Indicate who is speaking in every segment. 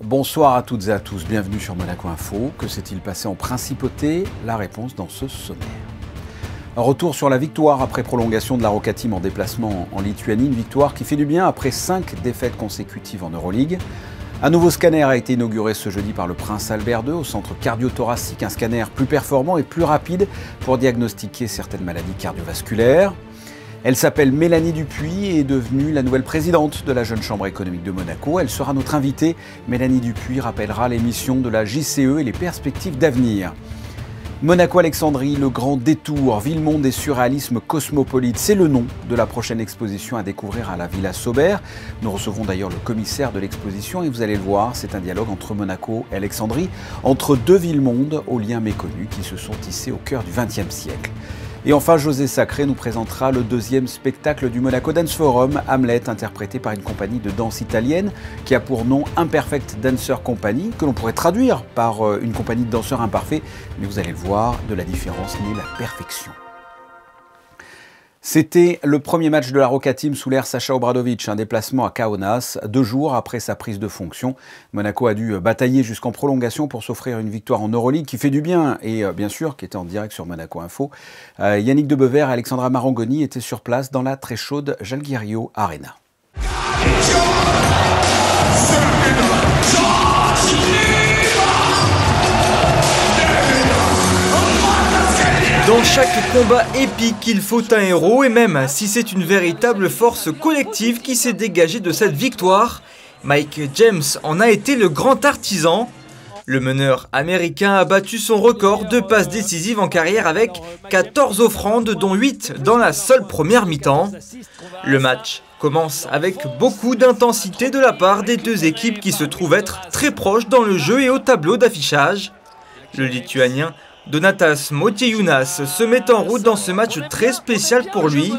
Speaker 1: Bonsoir à toutes et à tous, bienvenue sur Monaco Info. Que s'est-il passé en principauté? La réponse dans ce sommaire. Un retour sur la victoire après prolongation de la Roca Team en déplacement en Lituanie, une victoire qui fait du bien après 5 défaites consécutives en Euroleague. Un nouveau scanner a été inauguré ce jeudi par le Prince Albert II au centre cardio-thoracique, un scanner plus performant et plus rapide pour diagnostiquer certaines maladies cardiovasculaires. Elle s'appelle Mélanie Dupuis et est devenue la nouvelle présidente de la Jeune Chambre économique de Monaco. Elle sera notre invitée. Mélanie Dupuis rappellera les missions de la JCE et les perspectives d'avenir. Monaco-Alexandrie, le grand détour, ville-monde et surréalisme cosmopolite. C'est le nom de la prochaine exposition à découvrir à la Villa Saubert. Nous recevons d'ailleurs le commissaire de l'exposition et vous allez le voir, c'est un dialogue entre Monaco et Alexandrie, entre deux villes-mondes aux liens méconnus qui se sont tissés au cœur du XXe siècle. Et enfin, José Sacré nous présentera le deuxième spectacle du Monaco Dance Forum, Hamlet, interprété par une compagnie de danse italienne qui a pour nom Imperfect Dancer Company, que l'on pourrait traduire par une compagnie de danseurs imparfaits, mais vous allez le voir, de la différence naît la perfection. C'était le premier match de la Roca Team sous l'ère Sacha Obradovic, un déplacement à Kaunas, 2 jours après sa prise de fonction. Monaco a dû batailler jusqu'en prolongation pour s'offrir une victoire en Euroleague qui fait du bien et bien sûr qui était en direct sur Monaco Info. Yannick Debever et Alexandra Marangoni étaient sur place dans la très chaude Jalgirio Arena.
Speaker 2: Dans chaque combat épique, il faut un héros, et même si c'est une véritable force collective qui s'est dégagée de cette victoire, Mike James en a été le grand artisan. Le meneur américain a battu son record de passes décisives en carrière avec 14 offrandes, dont 8 dans la seule première mi-temps. Le match commence avec beaucoup d'intensité de la part des deux équipes qui se trouvent être très proches dans le jeu et au tableau d'affichage. Le Lituanien Donatas Motiejūnas se met en route dans ce match très spécial pour lui.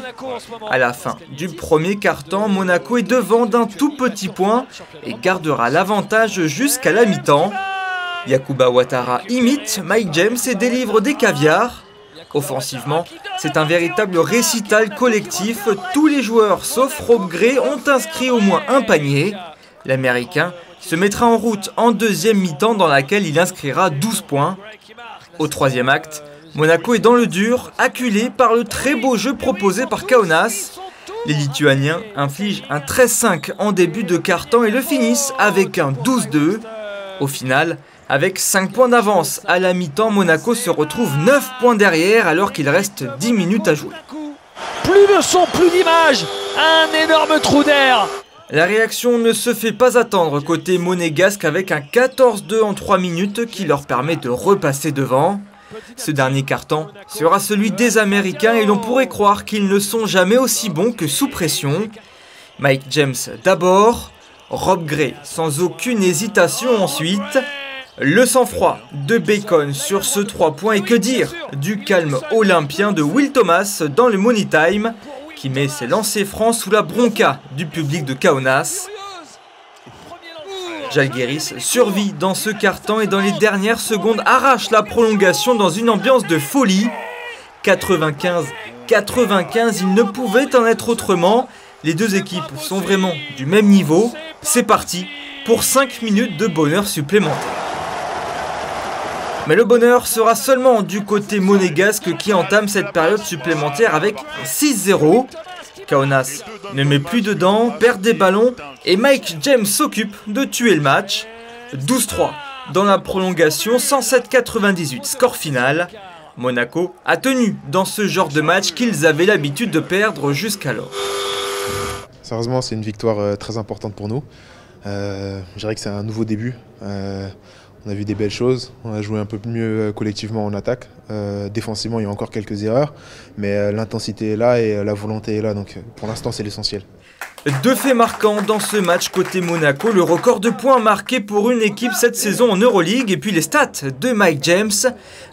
Speaker 2: À la fin du premier quart-temps, Monaco est devant d'un tout petit point et gardera l'avantage jusqu'à la mi-temps. Yacouba Ouattara imite Mike James et délivre des caviars. Offensivement, c'est un véritable récital collectif. Tous les joueurs, sauf Rob Gray, ont inscrit au moins un panier. L'Américain se mettra en route en deuxième mi-temps dans laquelle il inscrira 12 points. Au troisième acte, Monaco est dans le dur, acculé par le très beau jeu proposé par Kaunas. Les Lituaniens infligent un 13-5 en début de quart-temps et le finissent avec un 12-2. Au final, avec 5 points d'avance à la mi-temps, Monaco se retrouve 9 points derrière alors qu'il reste 10 minutes à jouer.
Speaker 3: Plus de son, plus d'image, un énorme trou d'air.
Speaker 2: La réaction ne se fait pas attendre côté monégasque avec un 14-2 en 3 minutes qui leur permet de repasser devant. Ce dernier carton sera celui des Américains et l'on pourrait croire qu'ils ne sont jamais aussi bons que sous pression. Mike James d'abord, Rob Gray sans aucune hésitation ensuite. Le sang-froid de Bacon sur ce 3 points et que dire du calme olympien de Will Thomas dans le Money Time, qui met ses lancers francs sous la bronca du public de Kaunas. Žalgiris survit dans ce quart-temps et dans les dernières secondes arrache la prolongation dans une ambiance de folie. 95-95, il ne pouvait en être autrement. Les deux équipes sont vraiment du même niveau. C'est parti pour 5 minutes de bonheur supplémentaire. Mais le bonheur sera seulement du côté monégasque qui entame cette période supplémentaire avec un 6-0. Kaunas ne met plus dedans, perd des ballons et Mike James s'occupe de tuer le match. 12-3 dans la prolongation, 107-98 score final. Monaco a tenu dans ce genre de match qu'ils avaient l'habitude de perdre jusqu'alors.
Speaker 4: Sérieusement, c'est une victoire très importante pour nous. Je dirais que c'est un nouveau début. On a vu des belles choses, on a joué un peu mieux collectivement en attaque. Défensivement, il y a encore quelques erreurs, mais l'intensité est là et la volonté est là, donc pour l'instant, c'est l'essentiel.
Speaker 2: 2 faits marquants dans ce match côté Monaco, le record de points marqués pour une équipe cette saison en Euroleague, et puis les stats de Mike James,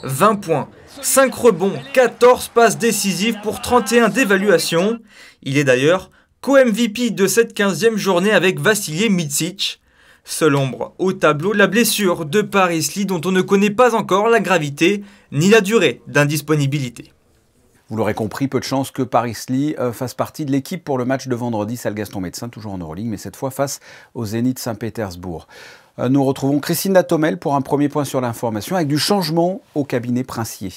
Speaker 2: 20 points, 5 rebonds, 14 passes décisives pour 31 d'évaluation. Il est d'ailleurs co-MVP de cette 15e journée avec Vasilije Micic. Seule ombre au tableau, la blessure de Paris Lee dont on ne connaît pas encore la gravité ni la durée d'indisponibilité.
Speaker 1: Vous l'aurez compris, peu de chance que Paris Lee fasse partie de l'équipe pour le match de vendredi, salle Gaston Médecin, toujours en Euroleague, mais cette fois face au Zénith Saint-Pétersbourg. Nous retrouvons Christine Latomel pour un premier point sur l'information avec du changement au cabinet Princier.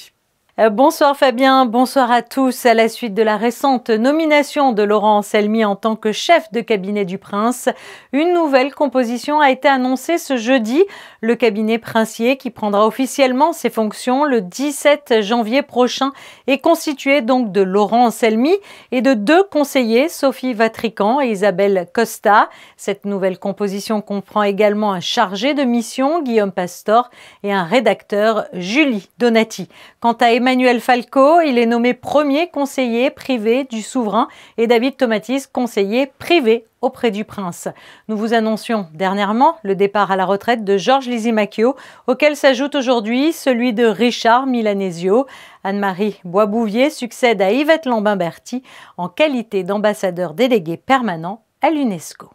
Speaker 5: Bonsoir Fabien, bonsoir à tous. À la suite de la récente nomination de Laurent Anselmi en tant que chef de cabinet du Prince, une nouvelle composition a été annoncée ce jeudi. Le cabinet Princier, qui prendra officiellement ses fonctions le 17 janvier prochain, est constitué donc de Laurent Anselmi et de 2 conseillers, Sophie Vatrican et Isabelle Costa. Cette nouvelle composition comprend également un chargé de mission, Guillaume Pastor, et un rédacteur, Julie Donati. Quant à Emmanuel Falco, il est nommé premier conseiller privé du souverain et David Tomatis, conseiller privé auprès du prince. Nous vous annoncions dernièrement le départ à la retraite de Georges Lysimachio, auquel s'ajoute aujourd'hui celui de Richard Milanesio. Anne-Marie Boisbouvier succède à Yvette Lambin-Berty en qualité d'ambassadeur délégué permanent à l'UNESCO.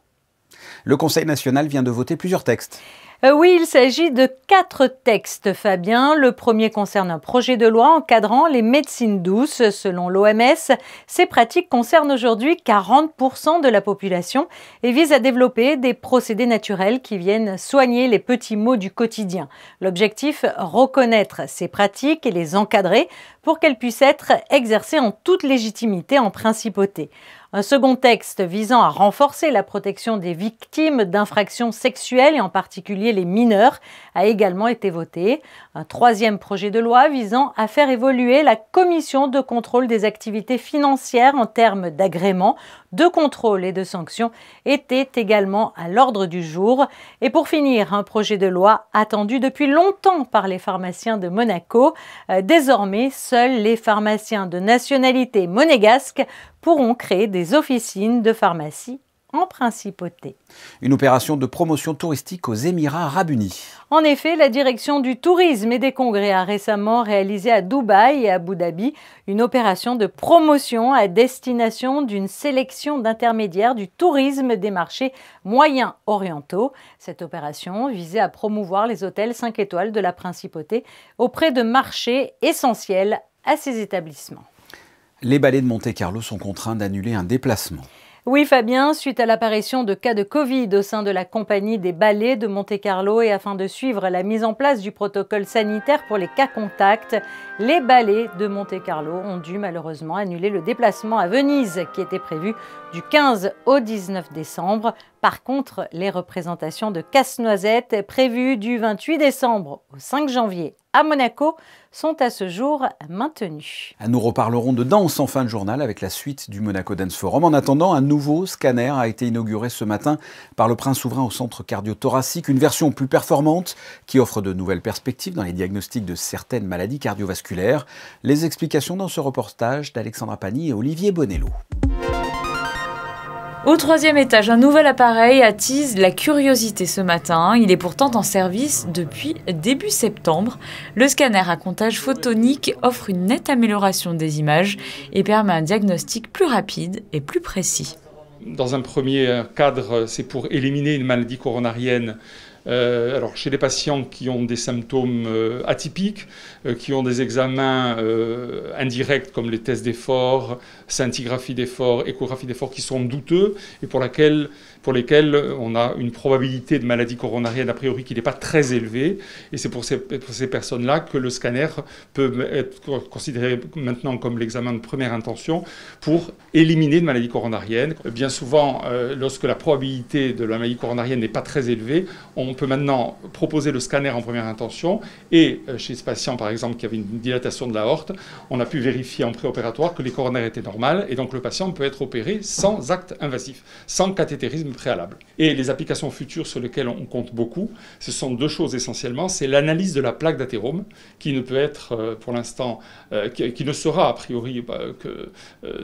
Speaker 1: Le Conseil national vient de voter plusieurs textes.
Speaker 5: Oui, il s'agit de 4 textes, Fabien. Le premier concerne un projet de loi encadrant les médecines douces. Selon l'OMS, ces pratiques concernent aujourd'hui 40% de la population et visent à développer des procédés naturels qui viennent soigner les petits maux du quotidien. L'objectif, reconnaître ces pratiques et les encadrer pour qu'elles puissent être exercées en toute légitimité en principauté. Un second texte visant à renforcer la protection des victimes d'infractions sexuelles et en particulier les mineurs a également été voté. Un troisième projet de loi visant à faire évoluer la commission de contrôle des activités financières en termes d'agrément, de contrôle et de sanctions était également à l'ordre du jour. Et pour finir, un projet de loi attendu depuis longtemps par les pharmaciens de Monaco. Désormais, seuls les pharmaciens de nationalité monégasque pourront créer des officines de pharmacie en principauté.
Speaker 1: Une opération de promotion touristique aux Émirats arabes unis.
Speaker 5: En effet, la direction du tourisme et des congrès a récemment réalisé à Dubaï et à Abu Dhabi une opération de promotion à destination d'une sélection d'intermédiaires du tourisme des marchés moyens orientaux. Cette opération visait à promouvoir les hôtels 5 étoiles de la principauté auprès de marchés essentiels à ces établissements.
Speaker 1: Les ballets de Monte-Carlo sont contraints d'annuler un déplacement.
Speaker 5: Oui Fabien, suite à l'apparition de cas de Covid au sein de la compagnie des ballets de Monte-Carlo et afin de suivre la mise en place du protocole sanitaire pour les cas contacts, les ballets de Monte-Carlo ont dû malheureusement annuler le déplacement à Venise qui était prévu du 15 au 19 décembre. Par contre, les représentations de Casse-Noisette prévues du 28 décembre au 5 janvier à Monaco sont à ce jour maintenues.
Speaker 1: Nous reparlerons de danse en fin de journal avec la suite du Monaco Dance Forum. En attendant, un nouveau scanner a été inauguré ce matin par le Prince Souverain au centre cardio-thoracique, une version plus performante qui offre de nouvelles perspectives dans les diagnostics de certaines maladies cardiovasculaires. Les explications dans ce reportage d'Alexandra Pani et Olivier Bonello.
Speaker 6: Au 3e étage, un nouvel appareil attise la curiosité ce matin. Il est pourtant en service depuis début septembre. Le scanner à comptage photonique offre une nette amélioration des images et permet un diagnostic plus rapide et plus précis.
Speaker 7: Dans un premier cadre, c'est pour éliminer une maladie coronarienne. Alors chez les patients qui ont des symptômes atypiques, qui ont des examens indirects comme les tests d'effort, scintigraphie d'effort, échographie d'effort qui sont douteux et pour lesquels on a une probabilité de maladie coronarienne a priori qui n'est pas très élevée. Et c'est pour ces personnes-là que le scanner peut être considéré maintenant comme l'examen de première intention pour éliminer une maladie coronarienne. Bien souvent, lorsque la probabilité de la maladie coronarienne n'est pas très élevée, on peut maintenant proposer le scanner en première intention et chez ce patient par exemple qui avait une dilatation de l'aorte, on a pu vérifier en préopératoire que les coronaires étaient normales et donc le patient peut être opéré sans acte invasif, sans cathétérisme préalable. Et les applications futures sur lesquelles on compte beaucoup, ce sont 2 choses essentiellement, c'est l'analyse de la plaque d'athérome qui ne peut être pour l'instant, qui ne sera a priori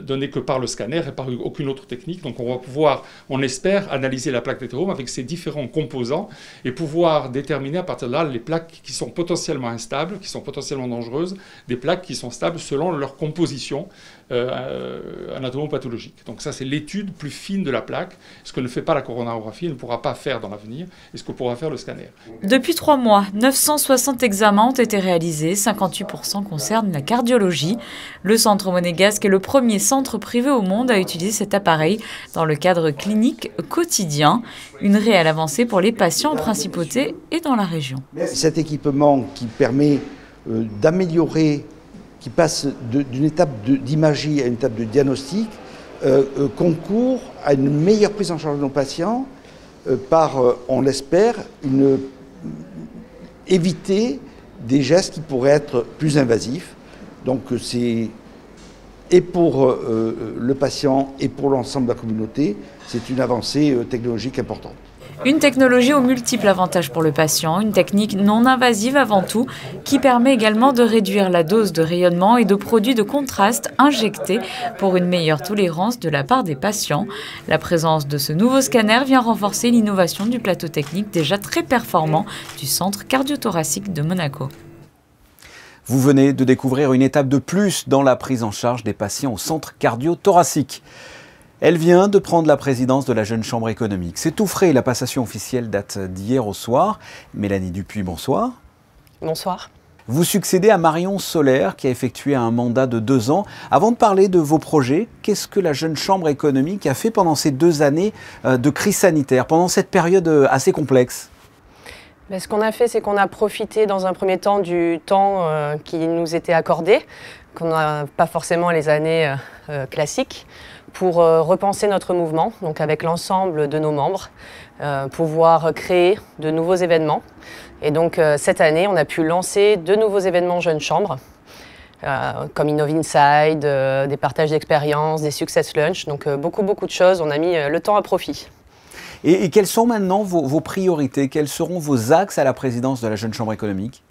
Speaker 7: donnée que par le scanner et par aucune autre technique. Donc on va pouvoir, on espère, analyser la plaque d'athérome avec ses différents composants et pouvoir déterminer à partir de là les plaques qui sont potentiellement instables, qui sont potentiellement dangereuses, des plaques qui sont stables selon leur composition anatomopathologiques. Donc ça, c'est l'étude plus fine de la plaque, ce que ne fait pas la coronarographie, elle ne pourra pas faire dans l'avenir, et ce que pourra faire le scanner.
Speaker 6: Depuis 3 mois, 960 examens ont été réalisés, 58% concernent la cardiologie. Le centre monégasque est le premier centre privé au monde à utiliser cet appareil dans le cadre clinique quotidien. Une réelle avancée pour les patients en principauté et dans la région.
Speaker 8: Cet équipement qui permet d'améliorer, qui passe d'une étape d'imagerie à une étape de diagnostic, concourt à une meilleure prise en charge de nos patients par, on l'espère, éviter des gestes qui pourraient être plus invasifs. Donc c'est, et pour le patient et pour l'ensemble de la communauté, c'est une avancée technologique importante.
Speaker 6: Une technologie aux multiples avantages pour le patient, une technique non invasive avant tout, qui permet également de réduire la dose de rayonnement et de produits de contraste injectés pour une meilleure tolérance de la part des patients. La présence de ce nouveau scanner vient renforcer l'innovation du plateau technique déjà très performant du Centre cardiothoracique de Monaco.
Speaker 1: Vous venez de découvrir une étape de plus dans la prise en charge des patients au Centre cardiothoracique. Elle vient de prendre la présidence de la Jeune Chambre économique. C'est tout frais, la passation officielle date d'hier au soir. Mélanie Dupuis, bonsoir.
Speaker 9: Bonsoir.
Speaker 1: Vous succédez à Marion Soler, qui a effectué un mandat de 2 ans. Avant de parler de vos projets, qu'est-ce que la Jeune Chambre économique a fait pendant ces 2 années de crise sanitaire, pendant cette période assez complexe ?
Speaker 9: Ce qu'on a fait, c'est qu'on a profité dans un premier temps du temps qui nous était accordé, qu'on n'a pas forcément les années classiques, pour repenser notre mouvement, donc avec l'ensemble de nos membres, pouvoir créer de nouveaux événements. Et donc cette année, on a pu lancer 2 nouveaux événements Jeune Chambre, comme Innov Inside, des partages d'expériences, des Success Lunch, donc beaucoup de choses, on a mis le temps à profit.
Speaker 1: Et quelles sont maintenant vos priorités? Quels seront vos axes à la présidence de la Jeune Chambre économique?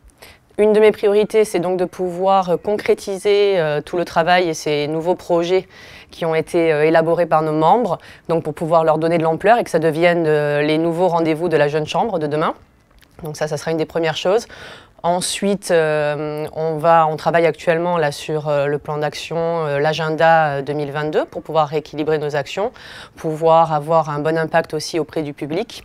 Speaker 9: Une de mes priorités, c'est donc de pouvoir concrétiser tout le travail et ces nouveaux projets qui ont été élaborés par nos membres, donc pour pouvoir leur donner de l'ampleur et que ça devienne les nouveaux rendez-vous de la Jeune Chambre de demain. Donc ça sera une des premières choses. Ensuite, on travaille actuellement là, sur le plan d'action, l'agenda 2022 pour pouvoir rééquilibrer nos actions, pouvoir avoir un bon impact aussi auprès du public.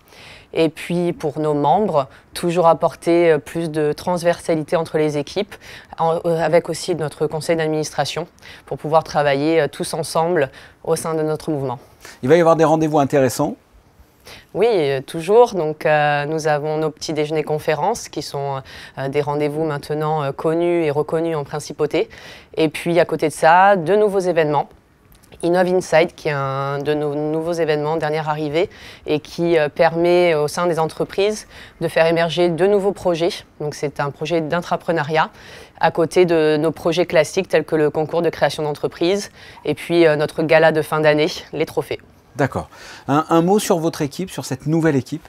Speaker 9: Et puis pour nos membres, toujours apporter plus de transversalité entre les équipes, avec aussi notre conseil d'administration, pour pouvoir travailler tous ensemble au sein de notre mouvement.
Speaker 1: Il va y avoir des rendez-vous intéressants?
Speaker 9: Oui, toujours. Donc, nous avons nos petits déjeuners conférences qui sont des rendez-vous maintenant connus et reconnus en principauté. Et puis, à côté de ça, 2 nouveaux événements. Innov Inside, qui est un de nos nouveaux événements, dernière arrivée, et qui permet au sein des entreprises de faire émerger 2 nouveaux projets. Donc, c'est un projet d'intrapreneuriat à côté de nos projets classiques tels que le concours de création d'entreprise et puis notre gala de fin d'année, les trophées.
Speaker 1: D'accord. Un mot sur votre équipe, sur cette nouvelle équipe?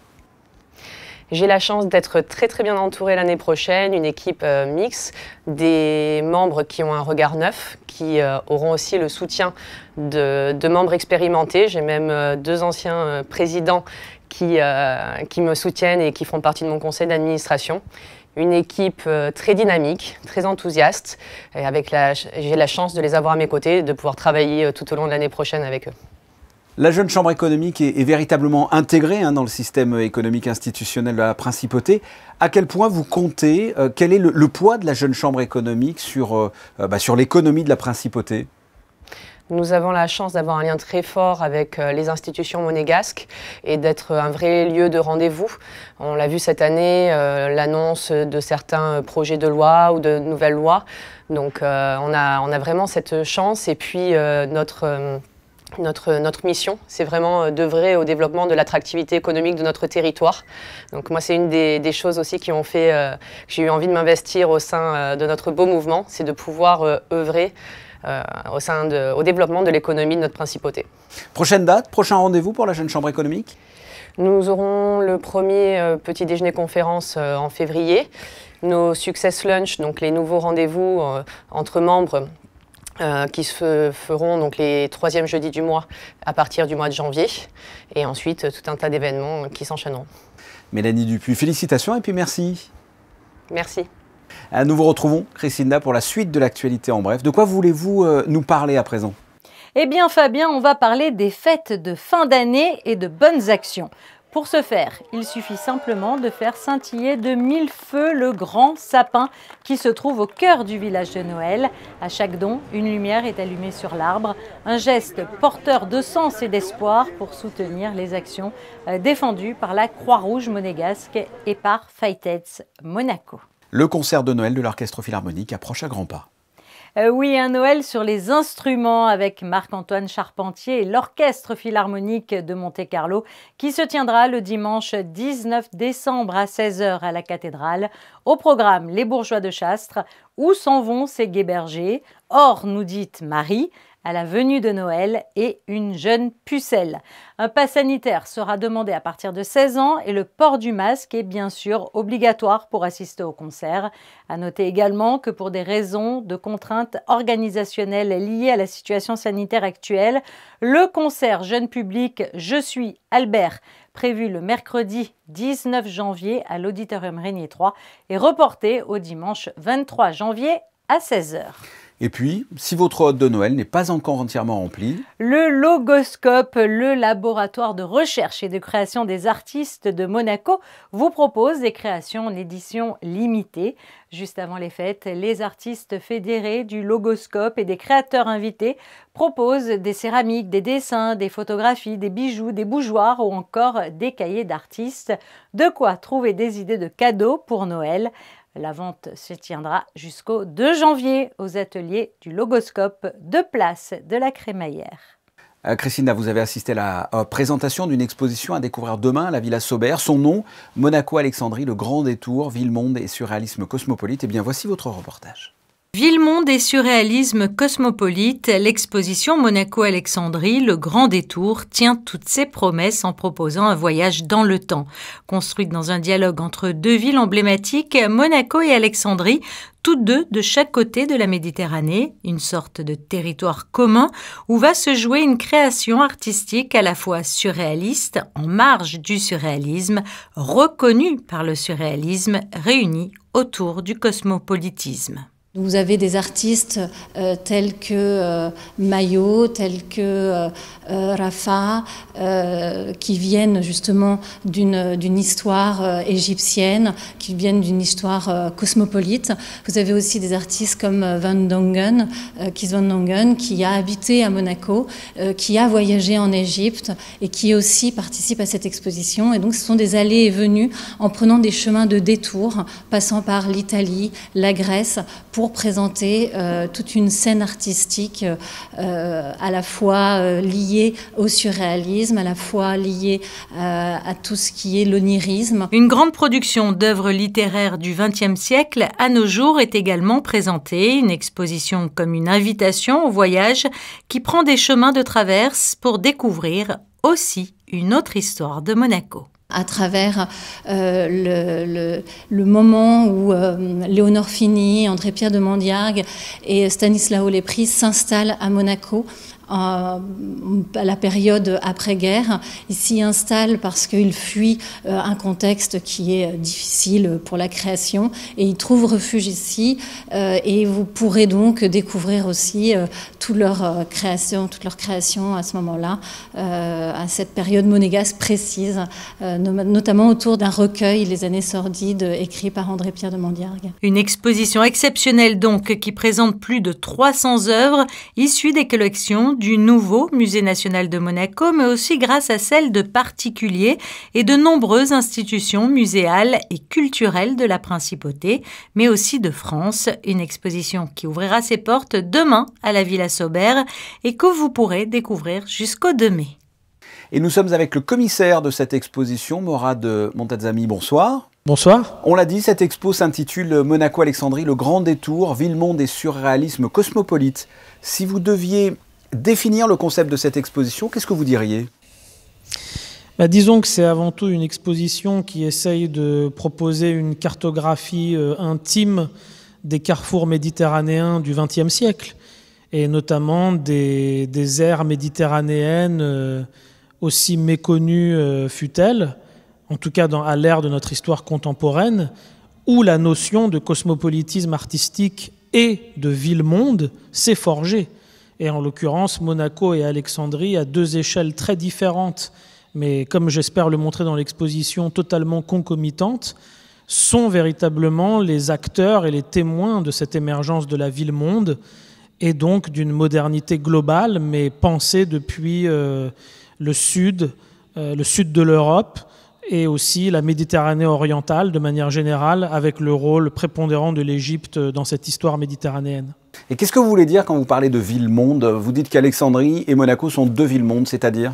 Speaker 9: J'ai la chance d'être très bien entourée l'année prochaine, une équipe mixte, des membres qui ont un regard neuf, qui auront aussi le soutien de membres expérimentés. J'ai même 2 anciens présidents qui me soutiennent et qui font partie de mon conseil d'administration. Une équipe très dynamique, très enthousiaste, et j'ai la chance de les avoir à mes côtés et de pouvoir travailler tout au long de l'année prochaine avec eux.
Speaker 1: La Jeune Chambre économique est véritablement intégrée dans le système économique institutionnel de la Principauté. À quel point vous comptez, quel est le poids de la Jeune Chambre économique sur l'économie de la Principauté?
Speaker 9: Nous avons la chance d'avoir un lien très fort avec les institutions monégasques et d'être un vrai lieu de rendez-vous. On l'a vu cette année, l'annonce de certains projets de loi ou de nouvelles lois. Donc on a vraiment cette chance et puis notre mission, c'est vraiment d'œuvrer au développement de l'attractivité économique de notre territoire. Donc moi, c'est une des choses aussi qui ont fait que j'ai eu envie de m'investir au sein de notre beau mouvement, c'est de pouvoir œuvrer au développement de l'économie de notre principauté.
Speaker 1: Prochaine date, prochain rendez-vous pour la Jeune Chambre économique?
Speaker 9: Nous aurons le premier petit déjeuner conférence en février, nos Success Lunch, donc les nouveaux rendez-vous entre membres, qui se feront donc les 3e jeudis du mois à partir du mois de janvier et ensuite tout un tas d'événements qui s'enchaîneront.
Speaker 1: Mélanie Dupuis, félicitations et puis merci.
Speaker 9: Merci.
Speaker 1: Nous vous retrouvons, Christina, pour la suite de l'actualité en bref. De quoi voulez-vous nous parler à présent ?
Speaker 5: Eh bien Fabien, on va parler des fêtes de fin d'année et de bonnes actions. Pour ce faire, il suffit simplement de faire scintiller de 1000 feux le grand sapin qui se trouve au cœur du village de Noël. À chaque don, une lumière est allumée sur l'arbre, un geste porteur de sens et d'espoir pour soutenir les actions défendues par la Croix-Rouge monégasque et par Fightets Monaco.
Speaker 1: Le concert de Noël de l'Orchestre Philharmonique approche à grands pas.
Speaker 5: Oui, un Noël sur les instruments avec Marc-Antoine Charpentier et l'Orchestre Philharmonique de Monte-Carlo qui se tiendra le dimanche 19 décembre à 16h à la cathédrale. Au programme, les bourgeois de Chastres. Où s'en vont ces gai bergers ? Or, nous dit Marie, à la venue de Noël et une jeune pucelle. Un pass sanitaire sera demandé à partir de 16 ans et le port du masque est bien sûr obligatoire pour assister au concert. À noter également que pour des raisons de contraintes organisationnelles liées à la situation sanitaire actuelle, le concert jeune public « Je suis Albert » prévu le mercredi 19 janvier à l'Auditorium Régnier 3 est reporté au dimanche 23 janvier à 16h.
Speaker 1: Et puis, si votre hôte de Noël n'est pas encore entièrement rempli,
Speaker 5: le Logoscope, le laboratoire de recherche et de création des artistes de Monaco, vous propose des créations en édition limitée. Juste avant les fêtes, les artistes fédérés du Logoscope et des créateurs invités proposent des céramiques, des dessins, des photographies, des bijoux, des bougeoirs ou encore des cahiers d'artistes. De quoi trouver des idées de cadeaux pour Noël. La vente se tiendra jusqu'au 2 janvier aux ateliers du Logoscope de place de la Crémaillère.
Speaker 1: Christina, vous avez assisté à la présentation d'une exposition à découvrir demain à la Villa Saubert. Son nom, Monaco-Alexandrie, le grand détour, ville-monde et surréalisme cosmopolite. Eh bien, voici votre reportage.
Speaker 5: Ville-monde et surréalisme cosmopolite, l'exposition Monaco-Alexandrie, le grand détour, tient toutes ses promesses en proposant un voyage dans le temps. Construite dans un dialogue entre deux villes emblématiques, Monaco et Alexandrie, toutes deux de chaque côté de la Méditerranée, une sorte de territoire commun où va se jouer une création artistique à la fois surréaliste, en marge du surréalisme, reconnue par le surréalisme, réunie autour du cosmopolitisme.
Speaker 10: Vous avez des artistes tels que Mayo, tels que Rafa, qui viennent justement d'une histoire égyptienne, qui viennent d'une histoire cosmopolite. Vous avez aussi des artistes comme Van Dongen, Kees Van Dongen, qui a habité à Monaco, qui a voyagé en Égypte et qui aussi participe à cette exposition. Et donc ce sont des allées et venues en prenant des chemins de détour, passant par l'Italie, la Grèce, pour présenter toute une scène artistique à la fois liée au surréalisme, à la fois liée à tout ce qui est l'onirisme.
Speaker 5: Une grande production d'œuvres littéraires du XXe siècle à nos jours est également présentée, une exposition comme une invitation au voyage qui prend des chemins de traverse pour découvrir aussi une autre histoire de Monaco.
Speaker 10: À travers le moment où Léonore Fini, André-Pierre de Mondiargue et Stanislao Lepris s'installent à Monaco à la période après-guerre. Ils s'y installent parce qu'ils fuient un contexte qui est difficile pour la création et ils trouvent refuge ici et vous pourrez donc découvrir aussi toute leur création à ce moment-là, à cette période monégasque précise, notamment autour d'un recueil, Les années sordides, écrit par André-Pierre de Mondiargue.
Speaker 5: Une exposition exceptionnelle donc qui présente plus de 300 œuvres issues des collections du nouveau Musée national de Monaco, mais aussi grâce à celle de particuliers et de nombreuses institutions muséales et culturelles de la Principauté, mais aussi de France. Une exposition qui ouvrira ses portes demain à la Villa Saubert et que vous pourrez découvrir jusqu'au 2 mai.
Speaker 1: Et nous sommes avec le commissaire de cette exposition, Morad Montazami. Bonsoir.
Speaker 11: Bonsoir.
Speaker 1: On l'a dit, cette expo s'intitule Monaco-Alexandrie, le grand détour, ville-monde et surréalisme cosmopolite. Si vous deviez définir le concept de cette exposition, qu'est-ce que vous diriez ?
Speaker 11: Disons que c'est avant tout une exposition qui essaye de proposer une cartographie intime des carrefours méditerranéens du XXe siècle, et notamment des aires méditerranéennes aussi méconnues fut-elles, en tout cas à l'ère de notre histoire contemporaine, où la notion de cosmopolitisme artistique et de ville-monde s'est forgée. Et en l'occurrence, Monaco et Alexandrie, à deux échelles très différentes, mais comme j'espère le montrer dans l'exposition, totalement concomitantes, sont véritablement les acteurs et les témoins de cette émergence de la ville-monde et donc d'une modernité globale, mais pensée depuis le sud de l'Europe et aussi la Méditerranée orientale de manière générale, avec le rôle prépondérant de l'Égypte dans cette histoire méditerranéenne.
Speaker 1: Et qu'est-ce que vous voulez dire quand vous parlez de ville-monde? Vous dites qu'Alexandrie et Monaco sont deux villes-mondes, c'est-à-dire?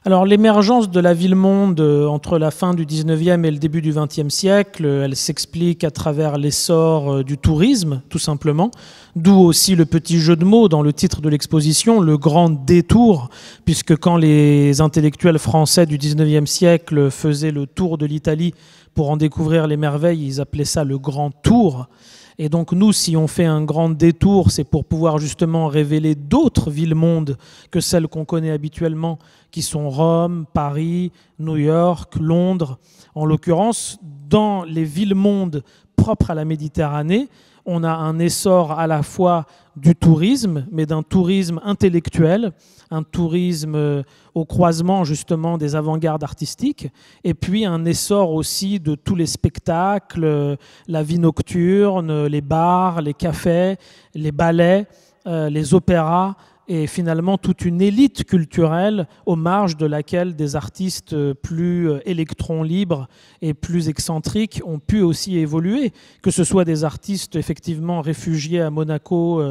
Speaker 11: Alors l'émergence de la ville-monde entre la fin du 19e et le début du 20e siècle, elle s'explique à travers l'essor du tourisme, tout simplement, d'où aussi le petit jeu de mots dans le titre de l'exposition, le grand détour, puisque quand les intellectuels français du 19e siècle faisaient le tour de l'Italie pour en découvrir les merveilles, ils appelaient ça le grand tour. Et donc nous, si on fait un grand détour, c'est pour pouvoir justement révéler d'autres villes-mondes que celles qu'on connaît habituellement, qui sont Rome, Paris, New York, Londres. En l'occurrence, dans les villes-mondes propres à la Méditerranée, on a un essor à la fois du tourisme, mais d'un tourisme intellectuel, un tourisme au croisement justement des avant-gardes artistiques, et puis un essor aussi de tous les spectacles, la vie nocturne, les bars, les cafés, les ballets, les opéras, et finalement toute une élite culturelle aux marges de laquelle des artistes plus électrons libres et plus excentriques ont pu aussi évoluer, que ce soit des artistes effectivement réfugiés à Monaco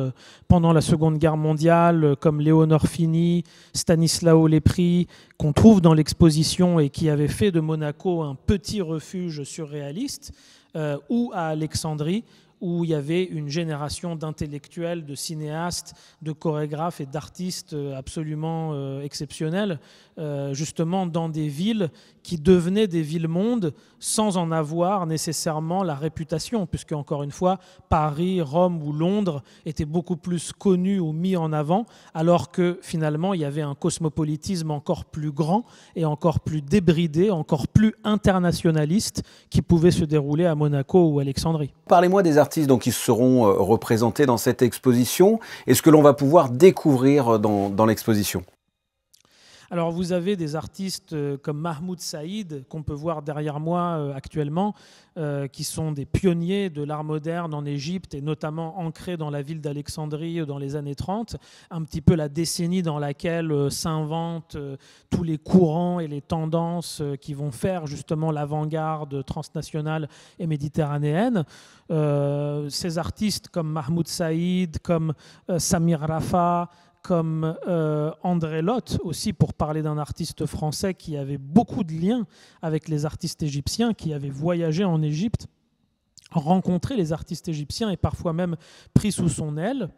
Speaker 11: pendant la Seconde Guerre mondiale, comme Léonore Fini, Stanislao Lepri, qu'on trouve dans l'exposition et qui avaient fait de Monaco un petit refuge surréaliste, ou à Alexandrie, où il y avait une génération d'intellectuels, de cinéastes, de chorégraphes et d'artistes absolument exceptionnels, justement dans des villes qui devenaient des villes-mondes sans en avoir nécessairement la réputation, puisque, encore une fois, Paris, Rome ou Londres étaient beaucoup plus connus ou mis en avant, alors que finalement il y avait un cosmopolitisme encore plus grand et encore plus débridé, encore plus internationaliste qui pouvait se dérouler à Monaco ou Alexandrie.
Speaker 1: Parlez-moi des artistes donc, qui seront représentés dans cette exposition et ce que l'on va pouvoir découvrir dans l'exposition.
Speaker 11: Alors vous avez des artistes comme Mahmoud Saïd, qu'on peut voir derrière moi actuellement, qui sont des pionniers de l'art moderne en Égypte et notamment ancrés dans la ville d'Alexandrie dans les années 30, un petit peu la décennie dans laquelle s'inventent tous les courants et les tendances qui vont faire justement l'avant-garde transnationale et méditerranéenne. Ces artistes comme Mahmoud Saïd, comme Samir Rafa, comme André Lotte, aussi pour parler d'un artiste français qui avait beaucoup de liens avec les artistes égyptiens, qui avait voyagé en Égypte, rencontré les artistes égyptiens et parfois même pris sous son aile.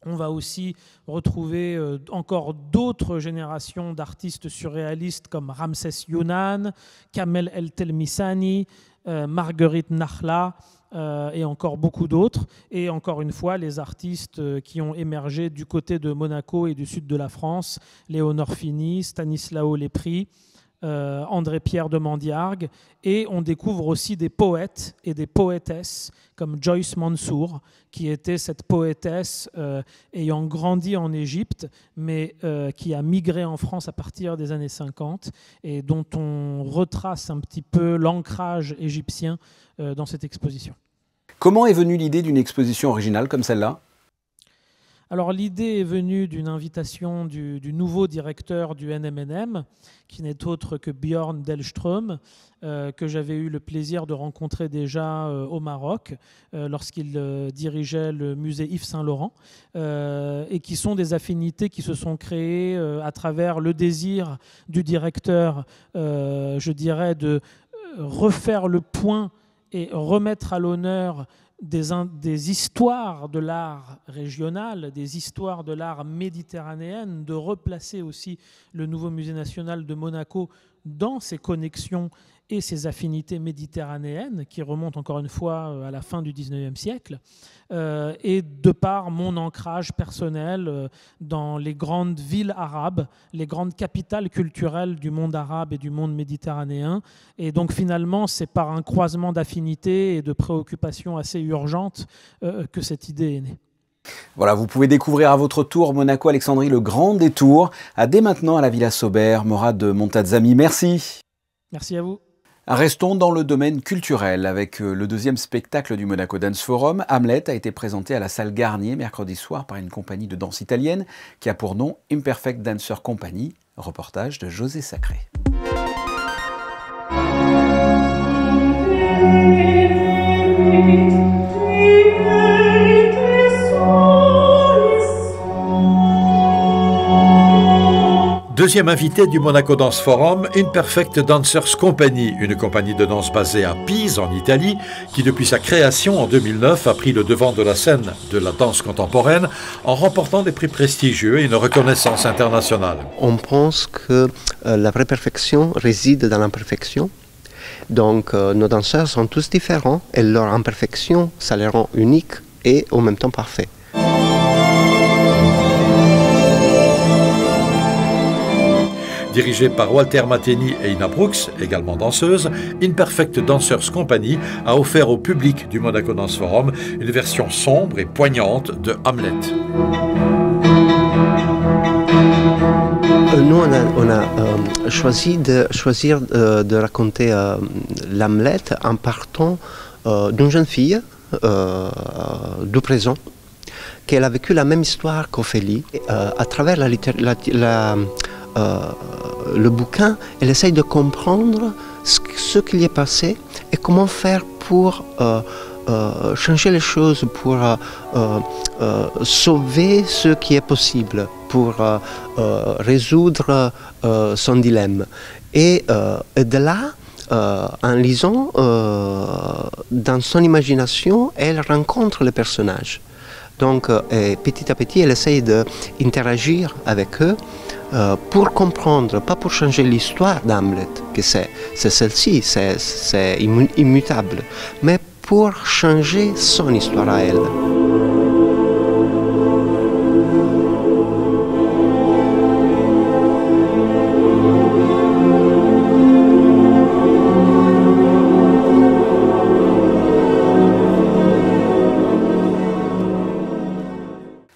Speaker 11: On va aussi retrouver encore d'autres générations d'artistes surréalistes comme Ramsès Younan, Kamel El Telmisani, Marguerite Nakhla, et encore beaucoup d'autres. Et encore une fois, les artistes qui ont émergé du côté de Monaco et du sud de la France, Léonore Fini, Stanislao Lepri, André-Pierre de Mandiargue. Et on découvre aussi des poètes et des poétesses comme Joyce Mansour, qui était cette poétesse ayant grandi en Égypte, mais qui a migré en France à partir des années 50 et dont on retrace un petit peu l'ancrage égyptien dans cette exposition.
Speaker 1: Comment est venue l'idée d'une exposition originale comme celle-là ?
Speaker 11: Alors l'idée est venue d'une invitation du nouveau directeur du NMNM, qui n'est autre que Björn Delström, que j'avais eu le plaisir de rencontrer déjà au Maroc lorsqu'il dirigeait le musée Yves Saint-Laurent, et qui sont des affinités qui se sont créées à travers le désir du directeur, je dirais, de refaire le point et remettre à l'honneur des histoires de l'art régional, des histoires de l'art méditerranéenne, de replacer aussi le nouveau musée national de Monaco dans ses connexions et ses affinités méditerranéennes, qui remontent encore une fois à la fin du XIXe siècle, et de par mon ancrage personnel dans les grandes villes arabes, les grandes capitales culturelles du monde arabe et du monde méditerranéen. Et donc finalement, c'est par un croisement d'affinités et de préoccupations assez urgentes que cette idée est née.
Speaker 1: Voilà, vous pouvez découvrir à votre tour Monaco-Alexandrie, le grand détour, dès maintenant à la Villa Sobert. Morad Montazzami, merci.
Speaker 11: Merci à vous.
Speaker 1: Restons dans le domaine culturel avec le deuxième spectacle du Monaco Dance Forum. Hamlet a été présenté à la salle Garnier mercredi soir par une compagnie de danse italienne qui a pour nom Imperfect Dancer Company. Reportage de José Sacré.
Speaker 12: Deuxième invité du Monaco Dance Forum, Imperfect Dancers Company, une compagnie de danse basée à Pise, en Italie, qui depuis sa création en 2009 a pris le devant de la scène de la danse contemporaine en remportant des prix prestigieux et une reconnaissance internationale.
Speaker 13: On pense que la vraie perfection réside dans l'imperfection. Donc nos danseurs sont tous différents et leur imperfection, ça les rend uniques et en même temps parfaits.
Speaker 12: Dirigé par Walter Mateni et Ina Brooks, également danseuse, Imperfect Dancers Company a offert au public du Monaco Dance Forum une version sombre et poignante de Hamlet.
Speaker 13: Nous, on a choisi de raconter l'Hamlet en partant d'une jeune fille du présent, qu'elle a vécu la même histoire qu'Ophélie. À travers le bouquin, elle essaye de comprendre ce qui lui est passé et comment faire pour changer les choses, pour sauver ce qui est possible, pour résoudre son dilemme. Et de là, en lisant, dans son imagination, elle rencontre les personnages. Donc, petit à petit, elle essaye d'interagir avec eux pour comprendre, pas pour changer l'histoire d'Hamlet, que c'est celle-ci, c'est immutable, mais pour changer son histoire à elle.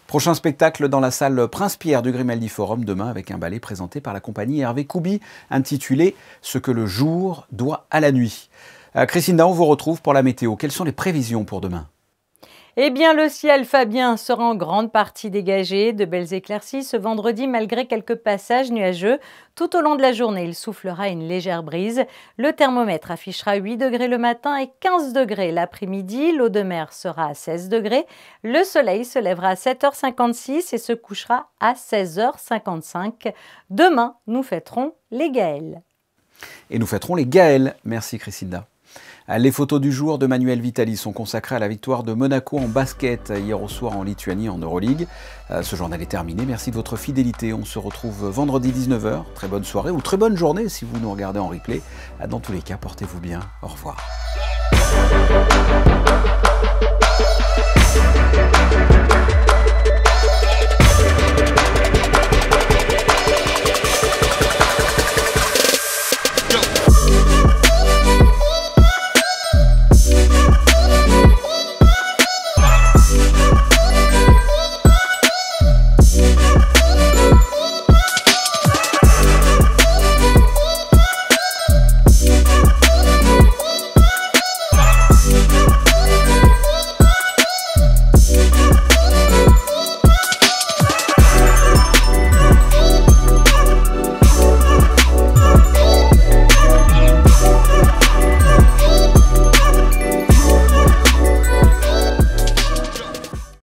Speaker 1: Prochain spectacle dans la salle Prince-Pierre du Grimaldi Forum demain avec un ballet présenté par la compagnie Hervé Koubi intitulé « Ce que le jour doit à la nuit ». Christina, on vous retrouve pour la météo. Quelles sont les prévisions pour demain ?
Speaker 5: Eh bien, le ciel, Fabien, sera en grande partie dégagé. De belles éclaircies ce vendredi, malgré quelques passages nuageux. Tout au long de la journée, il soufflera une légère brise. Le thermomètre affichera 8 degrés le matin et 15 degrés l'après-midi. L'eau de mer sera à 16 degrés. Le soleil se lèvera à 7h56 et se couchera à 16h55. Demain, nous fêterons les Gaëls.
Speaker 1: Et nous fêterons les Gaëls. Merci, Christina. Les photos du jour de Manuel Vitali sont consacrées à la victoire de Monaco en basket hier au soir en Lituanie en Euroleague. Ce journal est terminé. Merci de votre fidélité. On se retrouve vendredi 19h. Très bonne soirée ou très bonne journée si vous nous regardez en replay. Dans tous les cas, portez-vous bien. Au revoir.